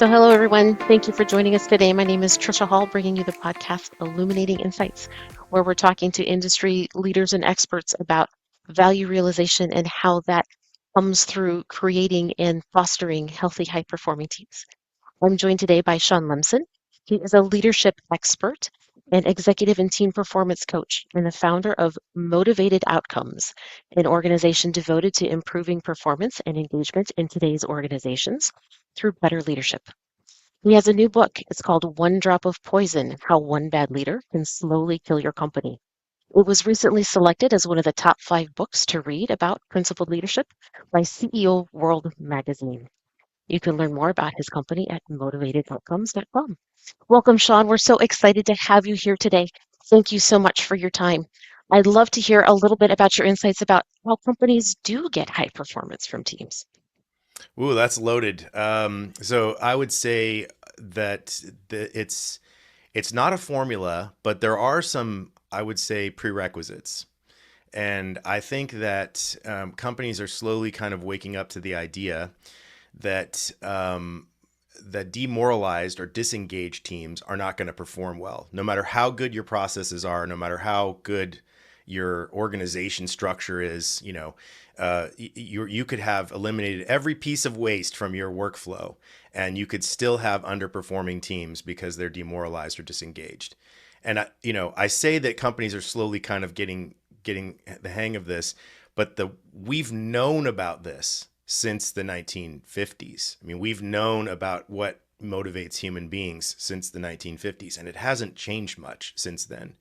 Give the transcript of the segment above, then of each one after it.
So, hello, everyone. Thank you for joining us today. My name is Trisha Hall, bringing you the podcast Illuminating Insights, where we're talking to industry leaders and experts about value realization and how that comes through creating and fostering healthy, high performing teams. I'm joined today by Sean Lemson. He is a leadership expert and executive and team performance coach, and the founder of Motivated Outcomes, an organization devoted to improving performance and engagement in today's organizations through better leadership. He has a new book. It's called One Drop of Poison: How One Bad Leader Can Slowly Kill Your Company. It was recently selected as one of the top 5 books to read about principled leadership by CEO World Magazine. You can learn more about his company at motivatedoutcomes.com. Welcome, Sean. We're so excited to have you here today. Thank you so much for your time. I'd love to hear a little bit about your insights about how companies do get high performance from teams. Ooh, that's loaded. So I would say that it's not a formula, but there are some, I would say, prerequisites. And I think that companies are slowly kind of waking up to the idea that that demoralized or disengaged teams are not going to perform well, no matter how good your processes are, no matter how good your organization structure is. You could have eliminated every piece of waste from your workflow, and you could still have underperforming teams because they're demoralized or disengaged. And I say that companies are slowly kind of getting the hang of this, but we've known about this since the 1950s. I mean, we've known about what motivates human beings since the 1950s, and it hasn't changed much since then.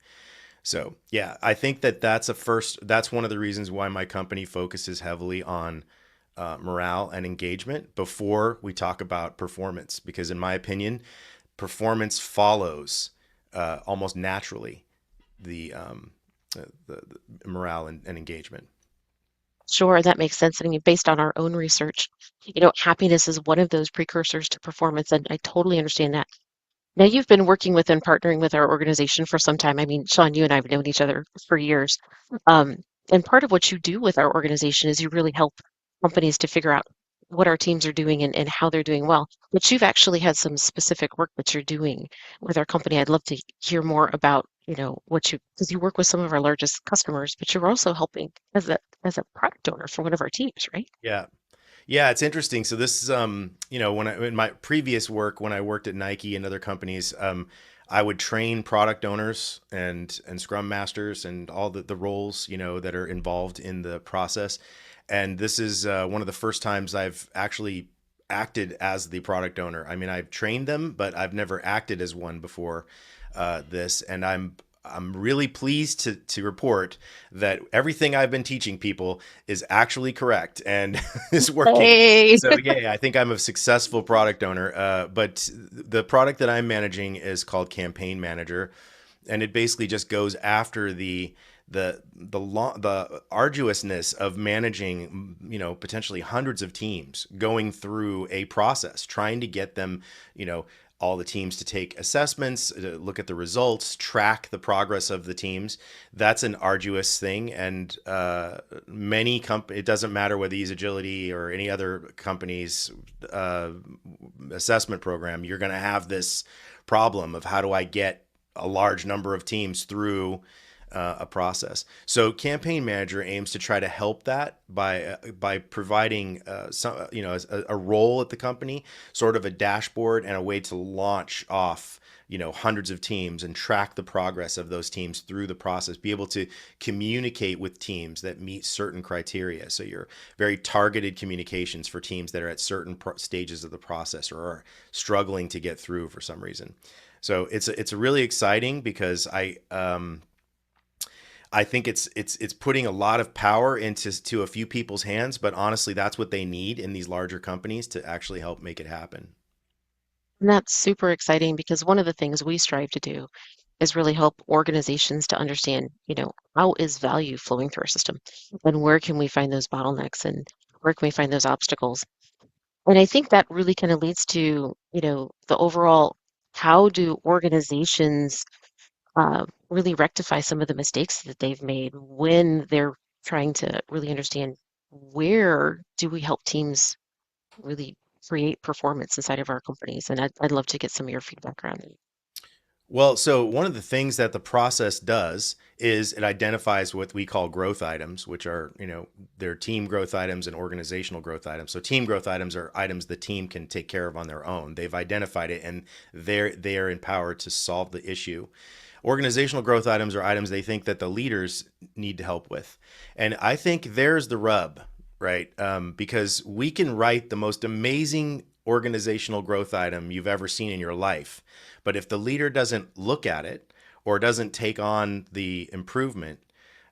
So, yeah, I think that that's one of the reasons why my company focuses heavily on morale and engagement before we talk about performance, because in my opinion, performance follows almost naturally the, the morale and engagement. Sure, that makes sense. I mean, based on our own research, happiness is one of those precursors to performance, and I totally understand that. Now, you've been working with and partnering with our organization for some time. I mean, Sean, you and I have known each other for years. Um, and part of what you do with our organization is you really help companies to figure out what our teams are doing and how they're doing well. But you've actually had some specific work that you're doing with our company. I'd love to hear more about, because you work with some of our largest customers, but you're also helping as a product owner for one of our teams, right? Yeah. Yeah, it's interesting. So this is, when in my previous work, when I worked at Nike and other companies, I would train product owners and Scrum masters and all the roles, that are involved in the process. And this is one of the first times I've actually acted as the product owner. I mean, I've trained them, but I've never acted as one before this. And I'm really pleased to report that everything I've been teaching people is actually correct and is working. Hey. So yeah, I think I'm a successful product owner. But the product that I'm managing is called Campaign Manager, and it basically just goes after the arduousness of managing, potentially hundreds of teams going through a process, trying to get them, all the teams to take assessments, look at the results, track the progress of the teams. That's an arduous thing, and it doesn't matter whether you use Agility or any other company's assessment program. You're going to have this problem of how do I get a large number of teams through a process. So Campaign Manager aims to try to help that by providing a role at the company, sort of a dashboard and a way to launch off hundreds of teams and track the progress of those teams through the process, be able to communicate with teams that meet certain criteria. So your very targeted communications for teams that are at certain stages of the process or are struggling to get through for some reason. So it's really exciting because I think it's putting a lot of power into a few people's hands, but honestly, that's what they need in these larger companies to actually help make it happen. And that's super exciting because one of the things we strive to do is really help organizations to understand, how is value flowing through our system and where can we find those bottlenecks and where can we find those obstacles. And I think that really kind of leads to, the overall how do organizations really rectify some of the mistakes that they've made when they're trying to really understand where do we help teams really create performance inside of our companies? And I'd love to get some of your feedback around that. Well, so one of the things that the process does is it identifies what we call growth items, which are, they're team growth items and organizational growth items. So team growth items are items the team can take care of on their own. They've identified it and they are empowered to solve the issue. Organizational growth items are items they think that the leaders need to help with. And I think there's the rub, right? Because we can write the most amazing organizational growth item you've ever seen in your life. But if the leader doesn't look at it or doesn't take on the improvement,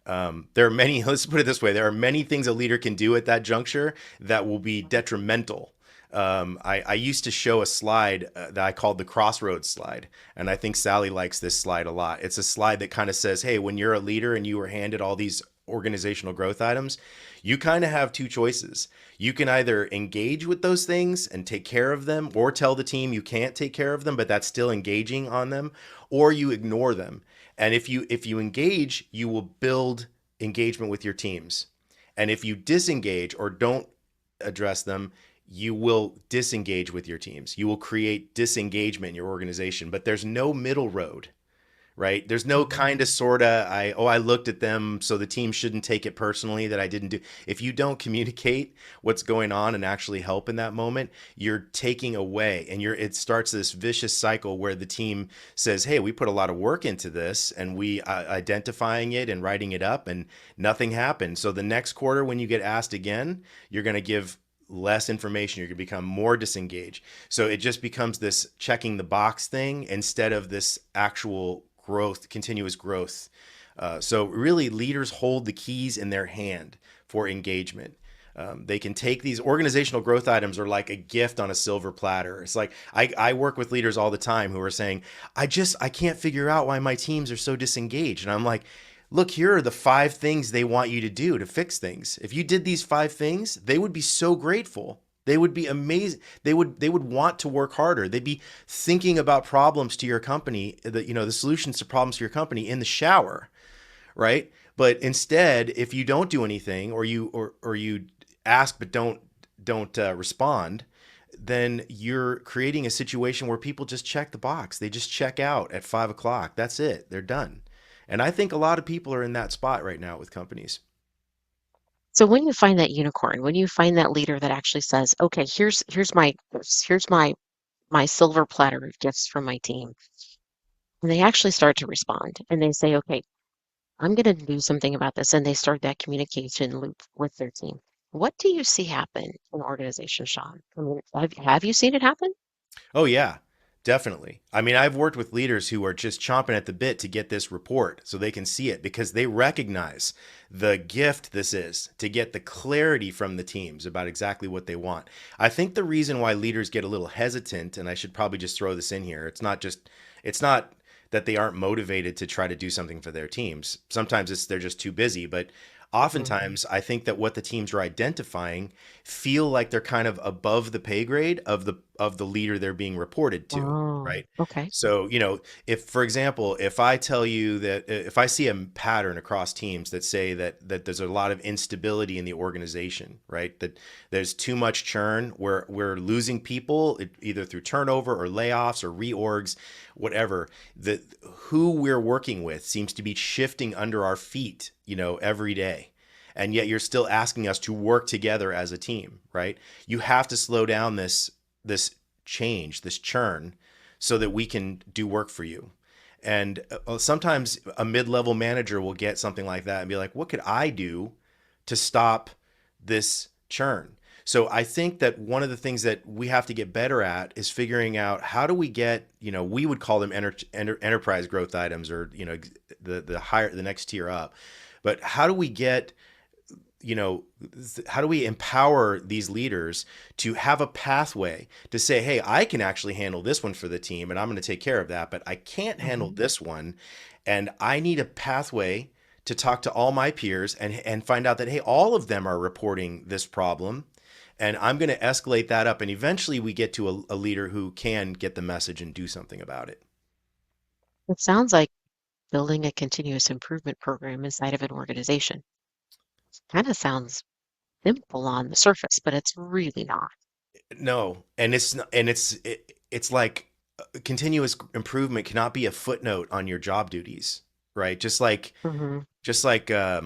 there are many, let's put it this way, there are many things a leader can do at that juncture that will be detrimental. I used to show a slide that I called the crossroads slide. And I think Sally likes this slide a lot. It's a slide that kind of says, hey, when you're a leader and you were handed all these organizational growth items, you kind of have two choices. You can either engage with those things and take care of them, or tell the team you can't take care of them, but that's still engaging on them, or you ignore them. And if you engage, you will build engagement with your teams. And if you disengage or don't address them, you will disengage with your teams. You will create disengagement in your organization, but there's no middle road, right? There's no kind of sort of, I looked at them, so the team shouldn't take it personally that I didn't do. If you don't communicate what's going on and actually help in that moment, you're taking away, and it starts this vicious cycle where the team says, hey, we put a lot of work into this and we identifying it and writing it up, and nothing happened. So the next quarter, when you get asked again, you're going to give less information. You're going to become more disengaged. So it just becomes this checking the box thing instead of this actual growth, continuous growth. So really, leaders hold the keys in their hand for engagement. They can take these organizational growth items, are like a gift on a silver platter. It's like I work with leaders all the time who are saying, I can't figure out why my teams are so disengaged. And I'm like, look, here are the 5 things they want you to do to fix things. If you did these 5 things, they would be so grateful. They would be amazing. They would want to work harder. They'd be thinking about problems to your company, the solutions to problems to your company in the shower, right? But instead, if you don't do anything, or you ask but don't respond, then you're creating a situation where people just check the box. They just check out at 5 o'clock. That's it. They're done. And I think a lot of people are in that spot right now with companies. So when you find that unicorn, when you find that leader that actually says, okay, here's my silver platter of gifts from my team, and they actually start to respond and they say, okay, I'm going to do something about this, and they start that communication loop with their team. What do you see happen in organizations, Sean? I mean, have you seen it happen? Oh, yeah, definitely. I mean, I've worked with leaders who are just chomping at the bit to get this report so they can see it, because they recognize the gift this is to get the clarity from the teams about exactly what they want. I think the reason why leaders get a little hesitant, and I should probably just throw this in here, it's not that they aren't motivated to try to do something for their teams. Sometimes they're just too busy, but Mm. oftentimes I think that what the teams are identifying feel like they're kind of above the pay grade of the leader they're being reported to, Oh, right? okay. So, if, for example, if I tell you that, if I see a pattern across teams that say that there's a lot of instability in the organization, right? That there's too much churn, where we're losing people either through turnover or layoffs or reorgs, whatever, that who we're working with seems to be shifting under our feet, every day. And yet you're still asking us to work together as a team, right? You have to slow down this change, this churn, so that we can do work for you. And sometimes a mid-level manager will get something like that and be like, what could I do to stop this churn? So I think that one of the things that we have to get better at is figuring out, how do we get, we would call them enterprise growth items, or, the next tier up. But how do we get, how do we empower these leaders to have a pathway to say, hey, I can actually handle this one for the team and I'm going to take care of that, but I can't handle Hmm. this one. And I need a pathway to talk to all my peers and find out that, hey, all of them are reporting this problem. And I'm going to escalate that up. And eventually we get to a leader who can get the message and do something about it. It sounds like building a continuous improvement program inside of an organization. Kind of sounds simple on the surface, but it's really not. No, and it's like continuous improvement cannot be a footnote on your job duties, right? Hmm. Just like uh,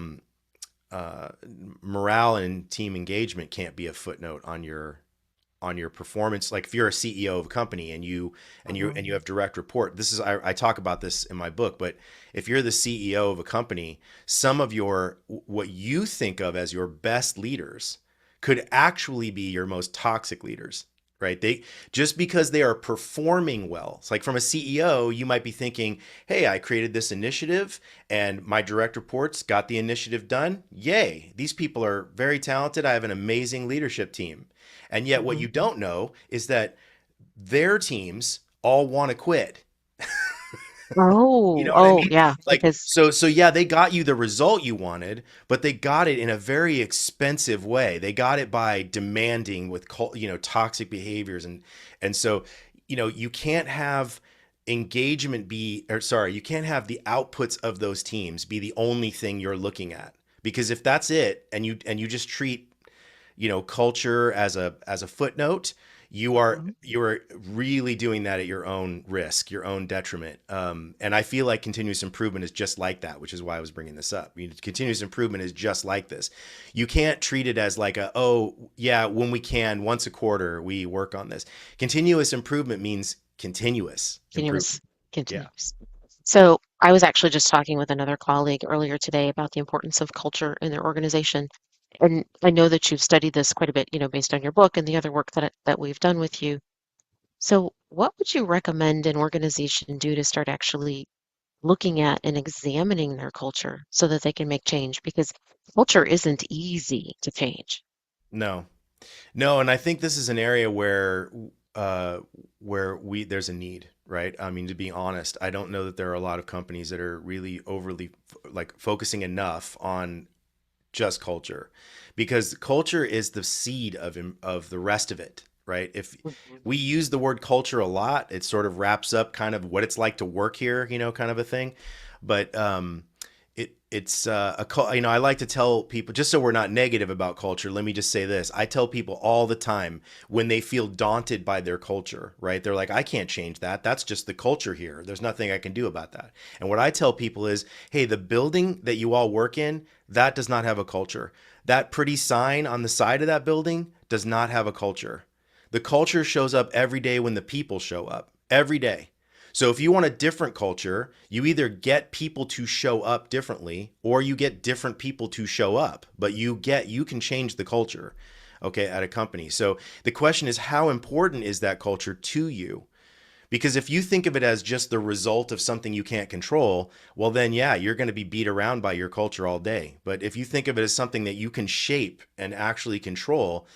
morale and team engagement can't be a footnote on your performance. Like if you're a CEO of a company and Hmm. you have direct report, this is I talk about this in my book, but if you're the CEO of a company, some of your what you think of as your best leaders could actually be your most toxic leaders, right? They just because they are performing well. It's like from a CEO, you might be thinking, "Hey, I created this initiative and my direct reports got the initiative done. Yay. These people are very talented. I have an amazing leadership team." And yet, what Hmm. you don't know is that their teams all want to quit. You Oh, know what I oh, mean? yeah, Like, because so yeah, they got you the result you wanted, but they got it in a very expensive way. They got it by demanding with, toxic behaviors. And so, you can't have engagement be, or sorry, you can't have the outputs of those teams be the only thing you're looking at. Because if that's it, and you just treat culture as a footnote, you are really doing that at your own risk, your own detriment. And I feel like continuous improvement is just like that, which is why I was bringing this up. Continuous improvement is just like this. You can't treat it as like oh yeah, when we can, once a quarter we work on this. Continuous improvement means continuous continuous, improvement. Yeah. continuous. So I was actually just talking with another colleague earlier today about the importance of culture in their organization. And I know that you've studied this quite a bit, based on your book and the other work that we've done with you. So what would you recommend an organization do to start actually looking at and examining their culture so that they can make change? Because culture isn't easy to change. No. No, and I think this is an area uh, where we there's a need, right? I mean, to be honest, I don't know that there are a lot of companies that are really overly like focusing enough on just culture, because culture is the seed of the rest of it, right? If Mhm. we use the word culture a lot, it sort of wraps up kind of what it's like to work here, kind of a thing. But it's I like to tell people, just so we're not negative about culture, let me just say this. I tell people all the time when they feel daunted by their culture, right? They're like, I can't change that. That's just the culture here. There's nothing I can do about that. And what I tell people is, hey, the building that you all work in, that does not have a culture. That pretty sign on the side of that building does not have a culture. The culture shows up every day when the people show up, every day. So if you want a different culture, you either get people to show up differently or you get different people to show up, but you can change the culture, okay, at a company. So the question is, how important is that culture to you? Because if you think of it as just the result of something you can't control, well then yeah, you're going to be beat around by your culture all day. But if you think of it as something that you can shape and actually control,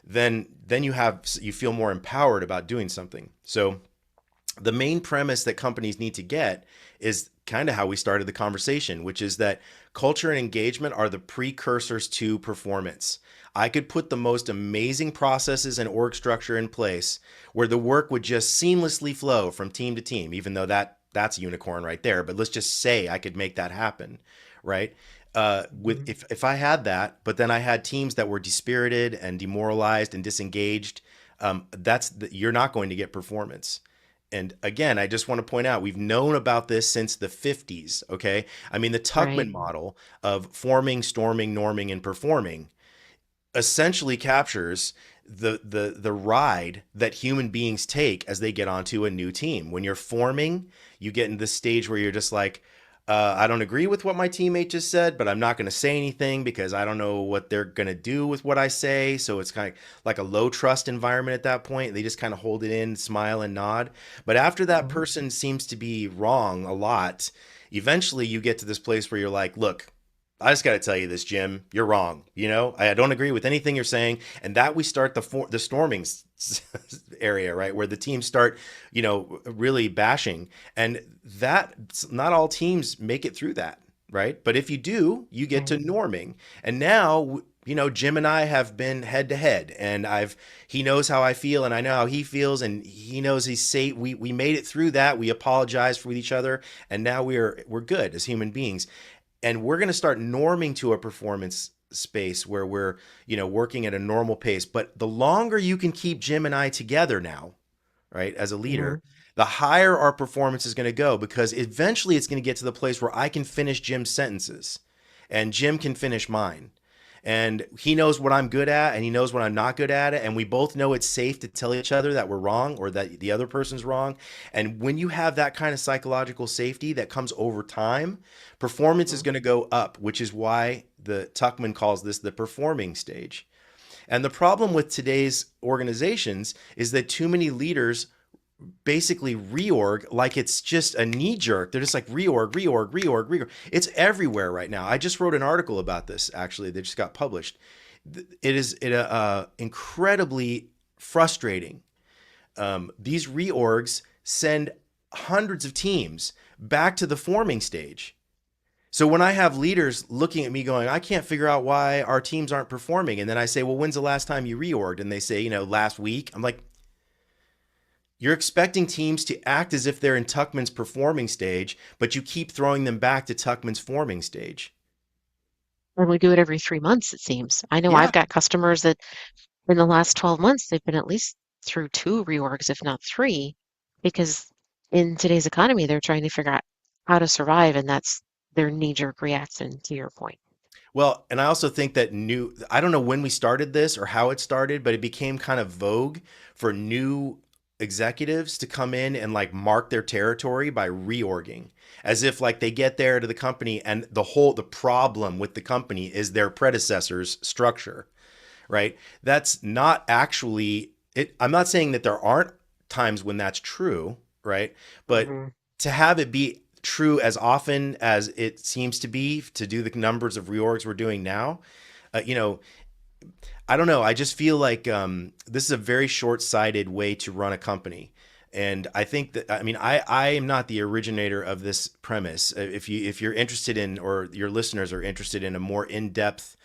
then you feel more empowered about doing something. So the main premise that companies need to get is kind of how we started the conversation, which is that culture and engagement are the precursors to performance. I could put the most amazing processes and org structure in place where the work would just seamlessly flow from team to team, even though that's a unicorn right there. But let's just say I could make that happen, right? With Mhm. if I had that, but then I had teams that were dispirited and demoralized and disengaged, you're not going to get performance. And again, I just want to point out we've known about this since the 50s. Okay. I mean, the Right. Tuckman model of forming, storming, norming, and performing essentially captures the ride that human beings take as they get onto a new team. When you're forming, you get in this stage where you're just like, I don't agree with what my teammate just said, but I'm not going to say anything because I don't know what they're going to do with what I say. So it's kind of like a low trust environment at that point. They just kind of hold it in, smile, and nod. But after that Mhm. person seems to be wrong a lot, eventually you get to this place where you're like, look, I just got to tell you this, Jim. You're wrong. I don't agree with anything you're saying, and that we start the storming area, right, where the teams start, really bashing, and that not all teams make it through that, right? But if you do, you get to Right. norming, and now Jim and I have been head to head, and he knows how I feel, and I know how he feels, and he knows he's safe. We made it through that. We apologized for each other, and now we're good as human beings. And we're going to start norming to a performance space where we're, working at a normal pace. But the longer you can keep Jim and I together now, right, as a leader, Mhm. the higher our performance is going to go, because eventually it's going to get to the place where I can finish Jim's sentences and Jim can finish mine. And he knows what I'm good at and he knows what I'm not good at it. And we both know it's safe to tell each other that we're wrong or that the other person's wrong. And when you have that kind of psychological safety that comes over time, performance is Mhm. going to go up, which is why the Tuckman calls this the performing stage. And the problem with today's organizations is that too many leaders basically reorg like it's just a knee jerk. They're just like reorg, reorg, reorg, reorg. It's everywhere right now. I just wrote an article about this actually that just got published. It is incredibly frustrating. These reorgs send hundreds of teams back to the forming stage. So when I have leaders looking at me going, I can't figure out why our teams aren't performing, and then I say, well, when's the last time you reorged? And they say, last week. I'm like, you're expecting teams to act as if they're in Tuckman's performing stage, but you keep throwing them back to Tuckman's forming stage. And we do it every 3 months, it seems. I know Yeah. I've got customers that in the last 12 months, they've been at least through two reorgs, if not three, because in today's economy, they're trying to figure out how to survive, and that's their knee-jerk reaction, to your point. Well, and I also think that I don't know when we started this or how it started, but it became kind of vogue for new executives to come in and like mark their territory by reorging, as if like they get there to the company and the problem with the company is their predecessor's structure, right? That's not actually it. I'm not saying that there aren't times when that's true, right? But Hmm. to have it be true as often as it seems to be, to do the numbers of reorgs we're doing now, uh, you know, I don't know. I just feel like this is a very short-sighted way to run a company. And I think that, I mean, I am not the originator of this premise. If you're interested in, or your listeners are interested in, a more in-depth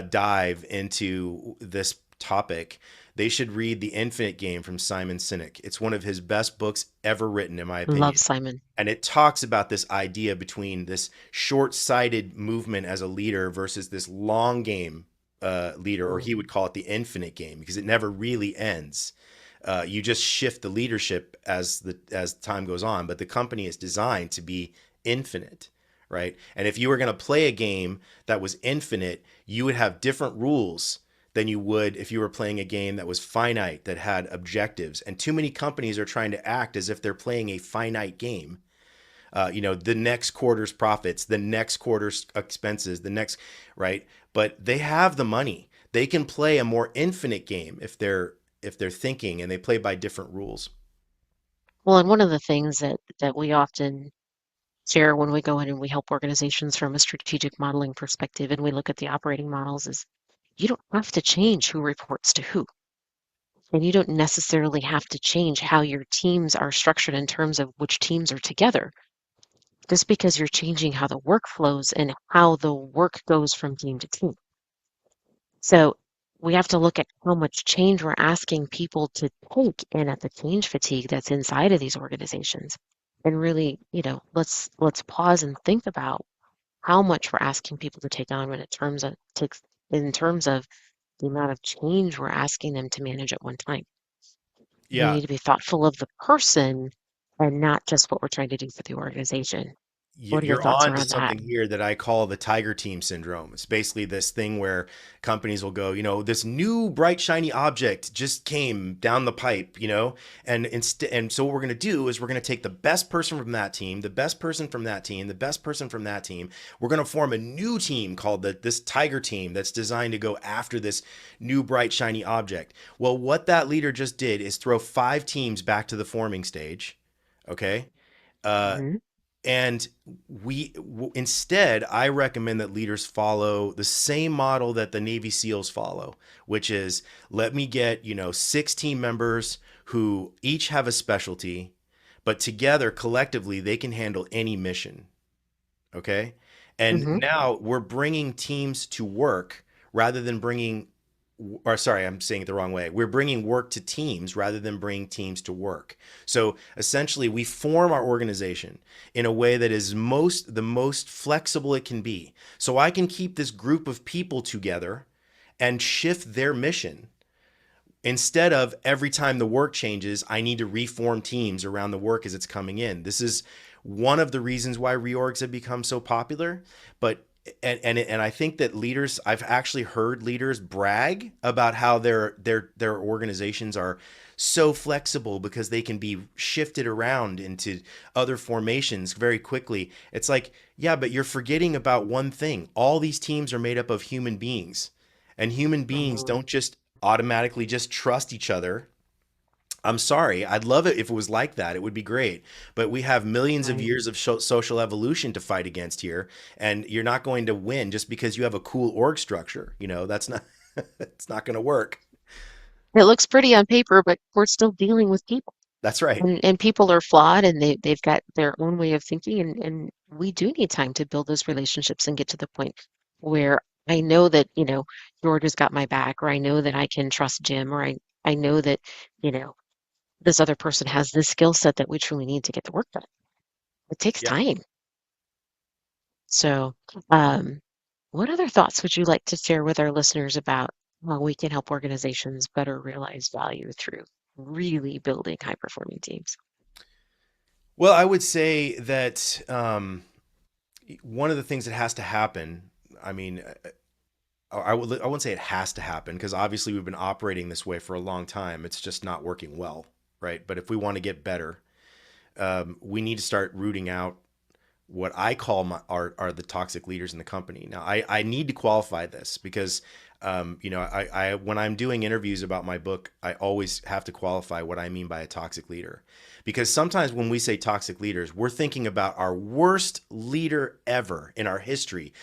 dive into this topic, they should read The Infinite Game from Simon Sinek. It's one of his best books ever written, in my Love opinion. Simon. And it talks about this idea between this short-sighted movement as a leader versus this long game leader, or he Mhm. would call it the infinite game, because it never really ends. You just shift the leadership as time goes on, but the company is designed to be infinite, right? And if you were going to play a game that was infinite, you would have different rules than you would if you were playing a game that was finite, that had objectives. And too many companies are trying to act as if they're playing a finite game. The next quarter's profits, the next quarter's expenses, the next, right? But they have the money. They can play a more infinite game if they're thinking, and they play by different rules. Well, and one of the things that we often share when we go in and we help organizations from a strategic modeling perspective and we look at the operating models is you don't have to change who reports to who. And you don't necessarily have to change how your teams are structured in terms of which teams are together, just because you're changing how the work flows and how the work goes from team to team. So we have to look at how much change we're asking people to take and at the change fatigue that's inside of these organizations. And really, let's pause and think about how much we're asking people to take on when it terms of takes in terms of the amount of change we're asking them to manage at one time. We Yeah, need to be thoughtful of the person and not just what we're trying to do for the organization. What are your you're thoughts on to around that? something here that I call the tiger team syndrome. It's basically this thing where companies will go, this new bright shiny object just came down the pipe, and so what we're going to do is we're going to take the best person from that team, the best person from that team, the best person from that team. We're going to form a new team called this tiger team that's designed to go after this new bright shiny object. Well, what that leader just did is throw 5 teams back to the forming stage. Okay. Uh, Hmm. and instead, I recommend that leaders follow the same model that the Navy SEALs follow, which is, let me get, 6 team members who each have a specialty, but together collectively they can handle any mission. Okay. And Hmm. now we're bringing teams to work rather than bringing or sorry, I'm saying it the wrong way. We're bringing work to teams rather than bringing teams to work. So essentially, we form our organization in a way that is the most flexible it can be. So I can keep this group of people together and shift their mission instead of every time the work changes, I need to reform teams around the work as it's coming in. This is one of the reasons why reorgs have become so popular. But and I think that leaders, I've actually heard leaders brag about how their organizations are so flexible because they can be shifted around into other formations very quickly. It's like, yeah, but you're forgetting about one thing. All these teams are made up of human beings, and human beings Mhm. don't just automatically just trust each other. I'm sorry. I'd love it if it was like that. It would be great. But we have millions of Right. years of social evolution to fight against here, and you're not going to win just because you have a cool org structure. That's not it's not going to work. It looks pretty on paper, but we're still dealing with people. That's right. And people are flawed and they've got their own way of thinking and we do need time to build those relationships and get to the point where I know that, George has got my back, or I know that I can trust Jim, or I know that, you know, this other person has this skill set that we truly need to get the work done. It takes Yeah. time. So, um, what other thoughts would you like to share with our listeners about how we can help organizations better realize value through really building high performing teams? Well, I would say that one of the things that has to happen, I mean, I wouldn't say it has to happen because obviously we've been operating this way for a long time. It's just not working well, right? But if we want to get better, we need to start rooting out what I call are the toxic leaders in the company. Now, I need to qualify this because, I when I'm doing interviews about my book, I always have to qualify what I mean by a toxic leader, because sometimes when we say toxic leaders, we're thinking about our worst leader ever in our history,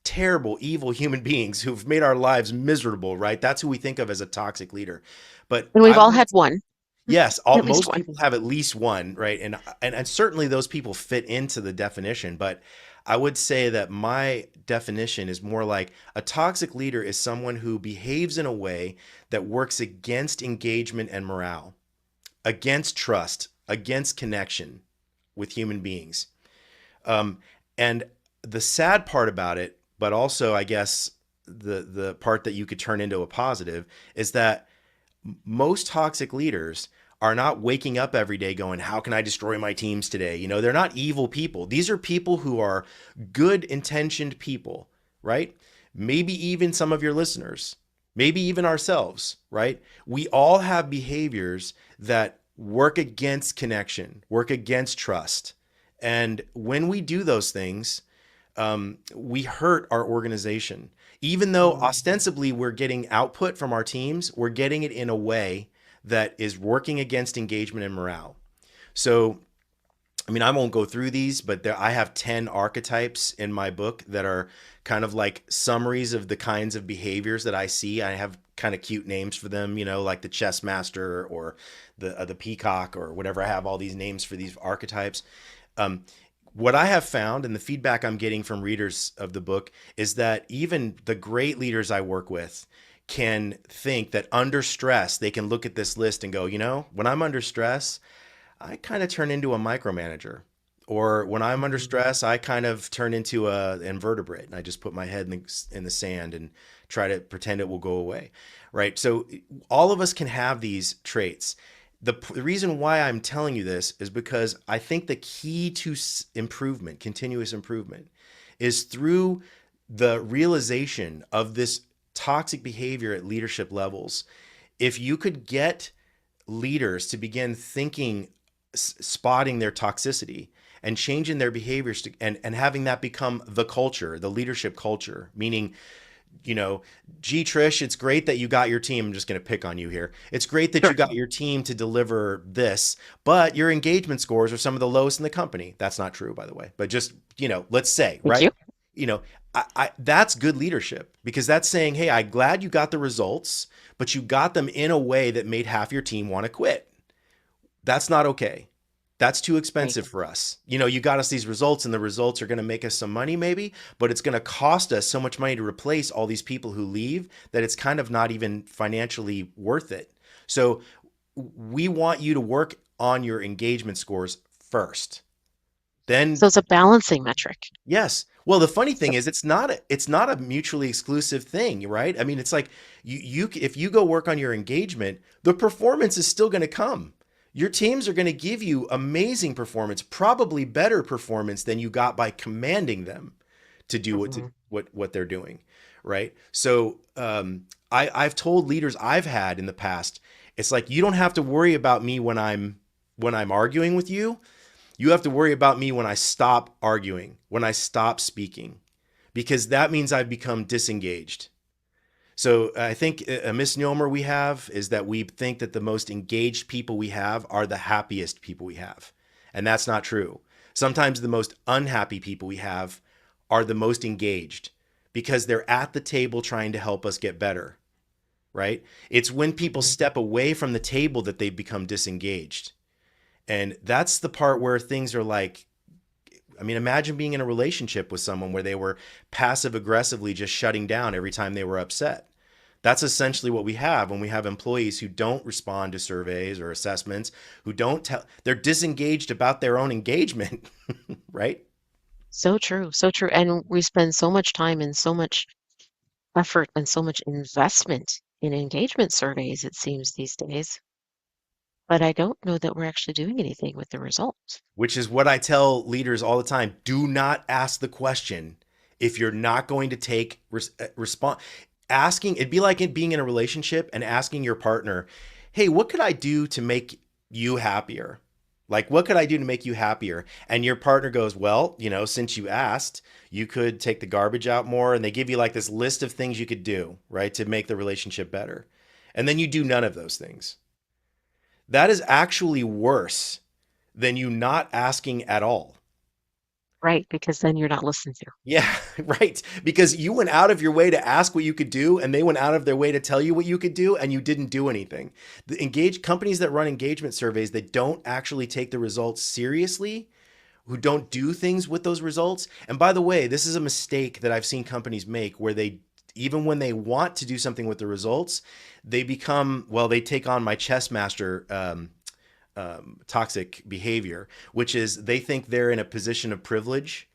terrible, evil human beings who've made our lives miserable, right? That's who we think of as a toxic leader. But And we've I all would had one, Yes, at least most one. people have at least one, right? And certainly those people fit into the definition, but I would say that my definition is more like a toxic leader is someone who behaves in a way that works against engagement and morale, against trust, against connection with human beings. Um, and the sad part about it, but also I guess the part that you could turn into a positive, is that most toxic leaders are not waking up every day going, how can I destroy my teams today? They're not evil people. These are people who are good intentioned people, right? Maybe even some of your listeners, maybe even ourselves, right? We all have behaviors that work against connection, work against trust. And when we do those things, we hurt our organization. Even though Mm. ostensibly we're getting output from our teams, we're getting it in a way that is working against engagement and morale. So, I mean, I won't go through these, but I have 10 archetypes in my book that are kind of like summaries of the kinds of behaviors that I see. I have kind of cute names for them, like the chess master or the peacock or whatever. I have all these names for these archetypes. Um, what I have found and the feedback I'm getting from readers of the book is that even the great leaders I work with can think that under stress, they can look at this list and go, when I'm under stress, I kind of turn into a micromanager. Or when I'm under Mhm. stress, I kind of turn into an invertebrate and I just put my head in the sand and try to pretend it will go away. Right. So all of us can have these traits. The reason why I'm telling you this is because I think the key to improvement, continuous improvement, is through the realization of this toxic behavior at leadership levels. If you could get leaders to begin thinking, spotting their toxicity and changing their behaviors and having that become the culture, the leadership culture, meaning, you know, gee, Trish, it's great that you got your team. I'm just going to pick on you here. It's great that you Sure. got your team to deliver this, but your engagement scores are some of the lowest in the company. That's not true, by the way, but just, let's say, Thank right? you. You know, that's good leadership because that's saying, hey, I'm glad you got the results, but you got them in a way that made half your team want to quit. That's not okay. That's too Right. expensive for us. You got us these results, and the results are going to make us some money maybe, but it's going to cost us so much money to replace all these people who leave that it's kind of not even financially worth it. So we want you to work on your engagement scores first. So Then it's a balancing metric. yes. Well, the funny So, thing is it's not a mutually exclusive thing, right? I mean, it's like you if you go work on your engagement, the performance is still going to come. Your teams are going to give you amazing performance, probably better performance than you got by commanding them to do mhm. what they're doing, right? So I've told leaders I've had in the past, it's like you don't have to worry about me when I'm arguing with you. You have to worry about me when I stop arguing, when I stop speaking, because that means I've become disengaged. So I think a misnomer we have is that we think that the most engaged people we have are the happiest people we have. And that's not true. Sometimes the most unhappy people we have are the most engaged because they're at the table trying to help us get better, right? It's when people Mhm. step away from the table that they become disengaged. And that's the part where things are like, I mean, imagine being in a relationship with someone where they were passive aggressively just shutting down every time they were upset. That's essentially what we have when we have employees who don't respond to surveys or assessments, who don't tell, they're disengaged about their own engagement, right? So true, so true. And we spend so much time and so much effort and so much investment in engagement surveys, it seems these days, but I don't know that we're actually doing anything with the results. Which is what I tell leaders all the time. Do not ask the question if you're not going to take response. Asking, it'd be like it being in a relationship and asking your partner, hey, what could I do to make you happier? Like, what could I do to make you happier? And your partner goes, well, since you asked, you could take the garbage out more. And they give you like this list of things you could do, right, to make the relationship better. And then you do none of those things. That is actually worse than you not asking at all. Right, because then you're not listened to. Yeah, right. Because you went out of your way to ask what you could do, and they went out of their way to tell you what you could do, and you didn't do anything. The engage companies that run engagement surveys that don't actually take the results seriously, who don't do things with those results. And by the way, this is a mistake that I've seen companies make where they, even when they want to do something with the results, they become, well, they take on my chess master toxic behavior, which is they think they're in a position of privilege,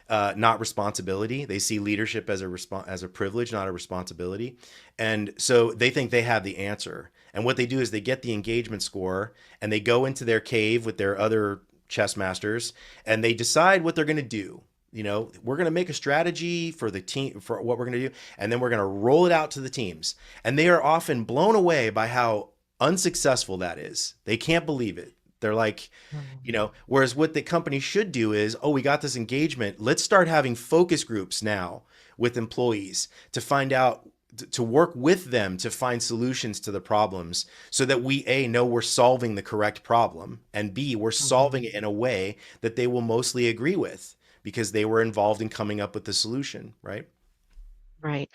not responsibility. They see leadership as as a privilege, not a responsibility, and so they think they have the answer. And what they do is they get the engagement score and they go into their cave with their other chess masters and they decide what they're going to do. We're going to make a strategy for the team for what we're going to do, and then we're going to roll it out to the teams. And they are often blown away by how unsuccessful that is. They can't believe it. They're like, Mhm. whereas what the company should do is, oh, we got this engagement. Let's start having focus groups now with employees to find out, to work with them to find solutions to the problems so that we, A, know we're solving the correct problem, and B, we're solving Mhm. it in a way that they will mostly agree with because they were involved in coming up with the solution, right? Right.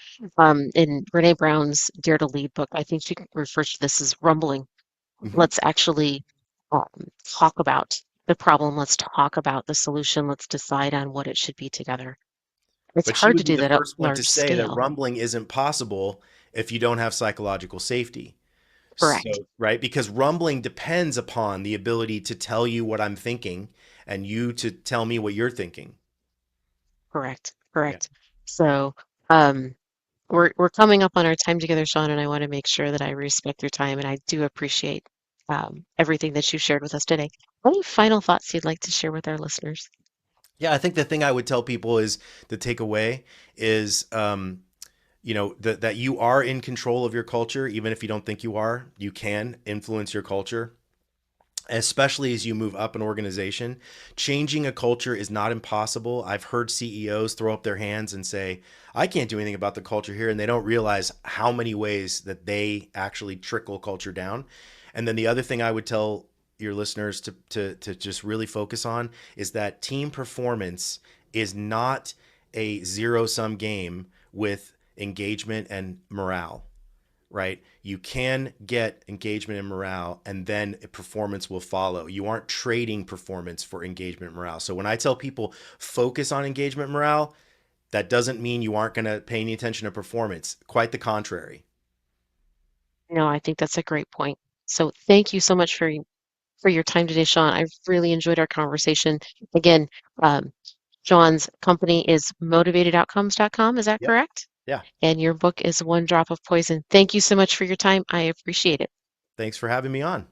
In Brene Brown's Dare to Lead book, I think she refers to this as rumbling. Hmm. Let's actually um, talk about the problem. Let's talk about the solution. Let's decide on what it should be together. It's But she hard to would be do the that at first one to large say that scale. rumbling isn't possible if you don't have psychological safety. Correct. So, right? Because rumbling depends upon the ability to tell you what I'm thinking and you to tell me what you're thinking. Correct. Yeah. Correct. So, um, we're coming up on our time together, Sean, and I want to make sure that I respect your time, and I do appreciate everything that you shared with us today. Any final thoughts you'd like to share with our listeners? Yeah, I think the thing I would tell people is the takeaway is, that you are in control of your culture, even if you don't think you are. You can influence your culture, especially as you move up an organization. Changing a culture is not impossible. I've heard CEOs throw up their hands and say, I can't do anything about the culture here. And they don't realize how many ways that they actually trickle culture down. And then the other thing I would tell your listeners to just really focus on is that team performance is not a zero sum game with engagement and morale. right? You can get engagement and morale, and then performance will follow. You aren't trading performance for engagement and morale. So when I tell people focus on engagement and morale, that doesn't mean you aren't going to pay any attention to performance. Quite the contrary. No, I think that's a great point. So thank you so much for your time today, Sean. I've really enjoyed our conversation. Again, um, Sean's company is motivatedoutcomes.com. Is that Yep. correct? Yeah. And your book is One Drop of Poison. Thank you so much for your time. I appreciate it. Thanks for having me on.